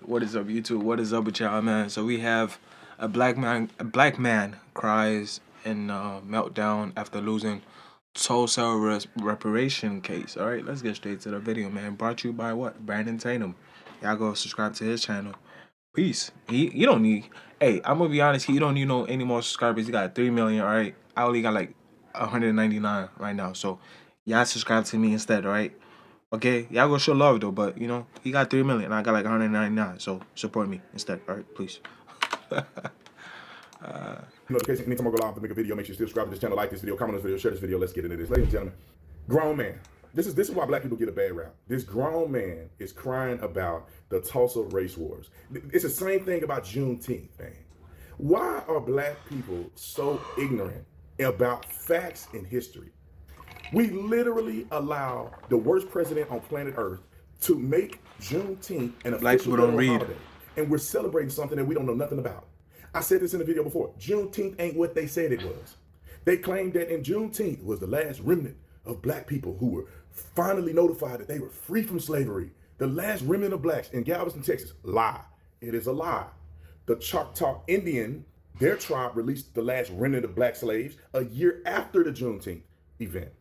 What is up, YouTube? What is up with y'all, man? So we have a black man cries in meltdown after losing Tulsa reparation case. All right, let's get straight to the video, man. Brought to you by what? Brandon Tatum. Y'all go subscribe to his channel. Peace. He don't need. Hey, I'm gonna be honest. He don't need no any more subscribers. He got 3 million. All right, I only got like 199 right now. So y'all subscribe to me instead. All right. Okay, y'all go show love though, but you know, he got 3 million. I got like 199, so support me instead. All right, please. Notification anytime I go live to make a video, make sure you subscribe to this channel, like this video, comment on this video, share this video. Let's get into this. Ladies and gentlemen, grown man. This is why black people get a bad rap. This grown man is crying about the Tulsa race wars. It's the same thing about Juneteenth, man. Why are black people so ignorant about facts and history? We literally allow the worst president on planet Earth to make Juneteenth an official holiday, and we're celebrating something that we don't know nothing about. I said this in the video before. Juneteenth ain't what they said it was. They claimed that in Juneteenth was the last remnant of black people who were finally notified that they were free from slavery. The last remnant of blacks in Galveston, Texas. Lie. It is a lie. The Choctaw Indian, their tribe released the last remnant of black slaves a year after the Juneteenth event.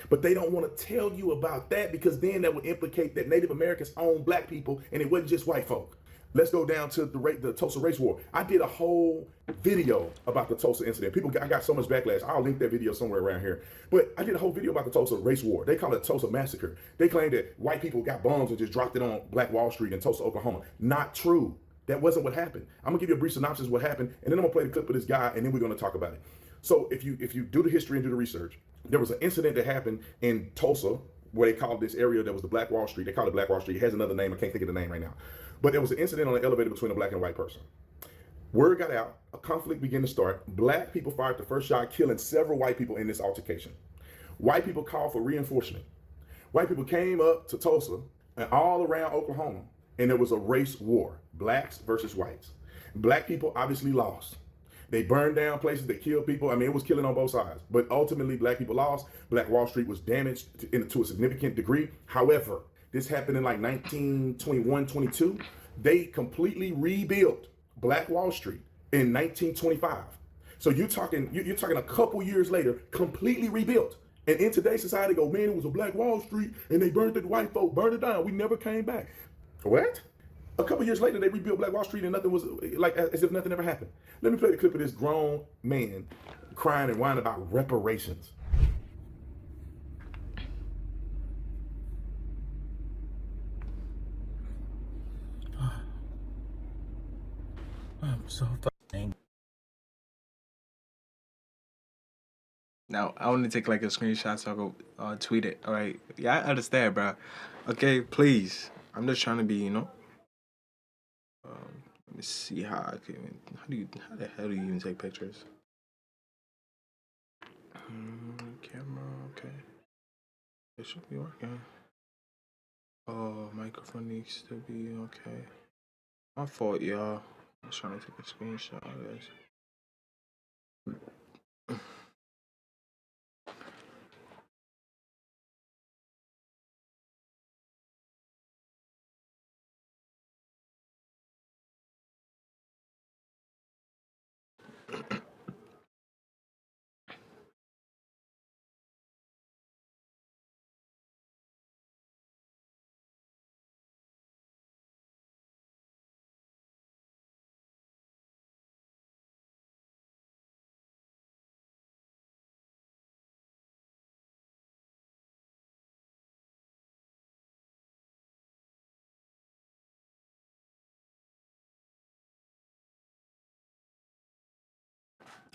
But they don't want to tell you about that because then that would implicate that Native Americans own black people and it wasn't just white folk. Let's go down to the Tulsa race war. I did a whole video about the Tulsa incident. I got so much backlash. I'll link that video somewhere around here. But I did a whole video about the Tulsa race war. They call it Tulsa massacre. They claim that white people got bombs and just dropped it on Black Wall Street in Tulsa, Oklahoma. Not true. That wasn't what happened. I'm gonna give you a brief synopsis of what happened, and then I'm gonna play the clip of this guy, and then we're gonna talk about it. So if you do the history and do the research, there was an incident that happened in Tulsa where they called this area that was the Black Wall Street. They call it Black Wall Street. It has another name. I can't think of the name right now. But there was an incident on the elevator between a black and a white person. Word got out. A conflict began to start. Black people fired the first shot, killing several white people in this altercation. White people called for reinforcement. White people came up to Tulsa and all around Oklahoma, and there was a race war, blacks versus whites. Black people obviously lost. They burned down places, they killed people. I mean, it was killing on both sides. But ultimately, black people lost. Black Wall Street was damaged to a significant degree. However, this happened in like 1921, 22. They completely rebuilt Black Wall Street in 1925. So you're talking a couple years later, completely rebuilt. And in today's society, go, man, it was a Black Wall Street and they burned it, white folk burned it down. We never came back. What? A couple years later, they rebuilt Black Wall Street and nothing was like as if nothing ever happened. Let me play the clip of this grown man crying and whining about reparations. I'm so fucking. Now I want to take like a screenshot so I go tweet it. All right, yeah, I understand, bro. Okay, please. I'm just trying to be, you know. Let me see how I can. How the hell do you even take pictures? Camera, okay. It should be working. Oh, microphone needs to be okay. My fault, y'all. I was trying to take a screenshot of this.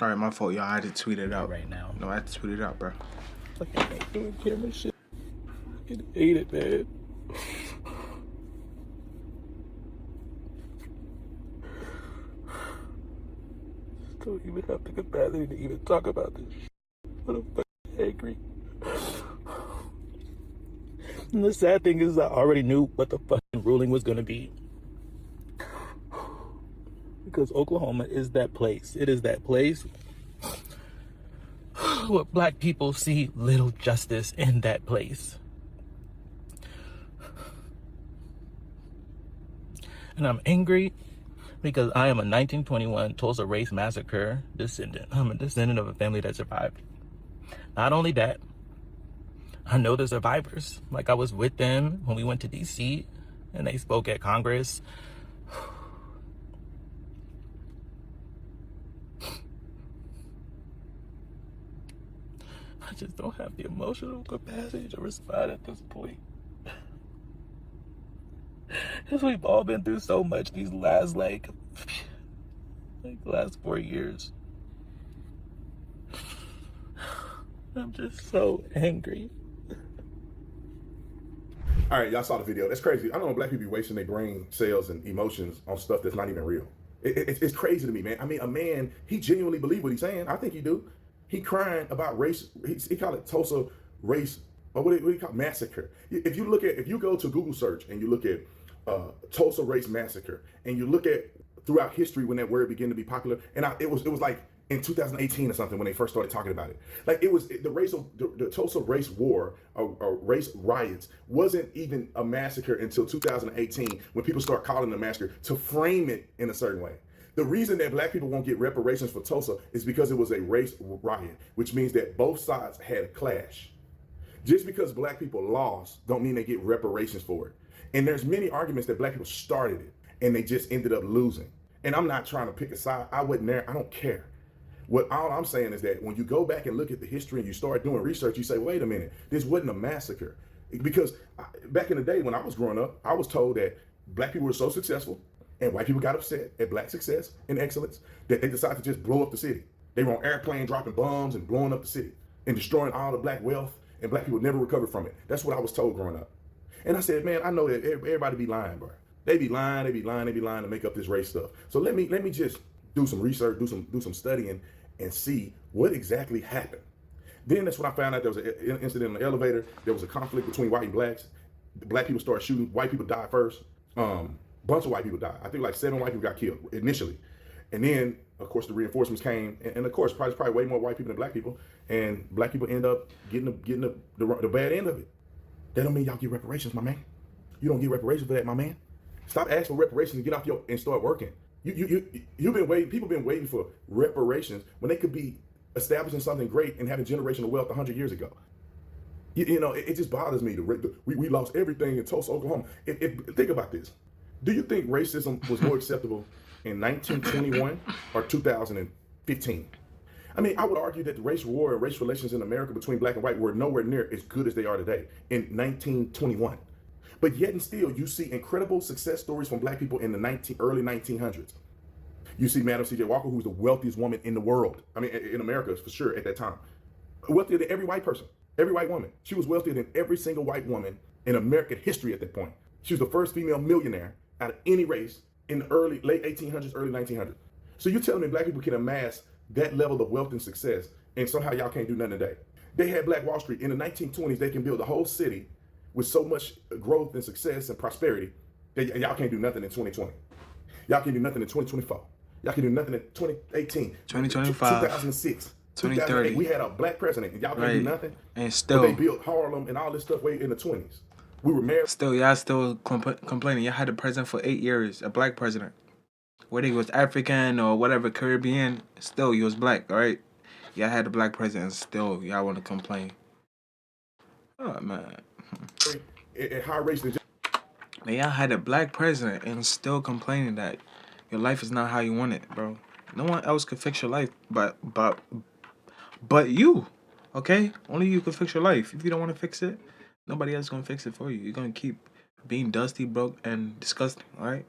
All right, my fault, y'all. I had to tweet it out Right now. No, I had to tweet it out, bro. Fucking hate doing camera shit. Fucking hate it, man. Don't even have the capacity to even talk about this shit. But I'm fucking angry. And the sad thing is I already knew what the fucking ruling was gonna be. Because Oklahoma is that place. It is that place where black people see little justice in that place. And I'm angry because I am a 1921 Tulsa Race Massacre descendant. I'm a descendant of a family that survived. Not only that, I know the survivors. Like, I was with them when we went to DC and they spoke at Congress. I just don't have the emotional capacity to respond at this point. Because we've all been through so much these last, like last 4 years. I'm just so angry. All right, y'all saw the video. That's crazy. I don't know black people be wasting their brain cells and emotions on stuff that's not even real. It's crazy to me, man. I mean, a man, he genuinely believe what he's saying. I think he do. He crying about race. He call it Tulsa race, or what do you call it? Massacre. If you go to Google search and you look at Tulsa race massacre, and you look at throughout history when that word began to be popular, and it was like in 2018 or something when they first started talking about it. Like, it was the Tulsa race war or race riots wasn't even a massacre until 2018 when people start calling it a massacre to frame it in a certain way. The reason that black people won't get reparations for Tulsa is because it was a race riot, which means that both sides had a clash. Just because black people lost don't mean they get reparations for it. And there's many arguments that black people started it and they just ended up losing. And I'm not trying to pick a side. I wasn't there. I don't care. All I'm saying is that when you go back and look at the history and you start doing research, you say, wait a minute, this wasn't a massacre. Because back in the day when I was growing up, I was told that black people were so successful and white people got upset at black success and excellence that they decided to just blow up the city. They were on airplanes dropping bombs and blowing up the city and destroying all the black wealth, and black people never recovered from it. That's what I was told growing up. And I said, man, I know that everybody be lying, bro. They be lying to make up this race stuff. So let me just do some research, do some studying, and see what exactly happened. Then that's when I found out there was an incident in the elevator. There was a conflict between white and blacks. The black people started shooting. White people died first. Bunch of white people died. I think like 7 white people got killed initially. And then, of course, the reinforcements came. And of course, probably way more white people than black people. And black people end up getting the bad end of it. That don't mean y'all get reparations, my man. You don't get reparations for that, my man. Stop asking for reparations and get off and start working. You've been waiting. People been waiting for reparations when they could be establishing something great and having generational wealth 100 years ago. It just bothers me. We lost everything in Tulsa, Oklahoma. Think about this. Do you think racism was more acceptable in 1921 or 2015? I mean, I would argue that the race war and race relations in America between black and white were nowhere near as good as they are today in 1921. But yet and still, you see incredible success stories from black people in the early 1900s. You see Madam C.J. Walker, who's the wealthiest woman in the world. I mean, in America, for sure, at that time. Wealthier than every white person, every white woman. She was wealthier than every single white woman in American history at that point. She was the first female millionaire out of any race in the late 1800s, early 1900s. So you're telling me black people can amass that level of wealth and success, and somehow y'all can't do nothing today? They had Black Wall Street. In the 1920s, they can build a whole city with so much growth and success and prosperity that y'all can't do nothing in 2020. Y'all can't do nothing in 2024. Y'all can do nothing in 2018, 2025, 2006, 2030. We had a black president, and y'all can't do nothing. And But still, they built Harlem and all this stuff way in the 20s. We were married. y'all still complaining. Y'all had a president for 8 years, a black president. Whether he was African or whatever, Caribbean, still he was black, all right? Y'all had a black president, still y'all want to complain. Oh, man. At high rates. Man, y'all had a black president and still complaining that your life is not how you want it, bro. No one else could fix your life but you, okay? Only you can fix your life. If you don't want to fix it, nobody else is going to fix it for you. You're going to keep being dusty, broke, and disgusting, all right?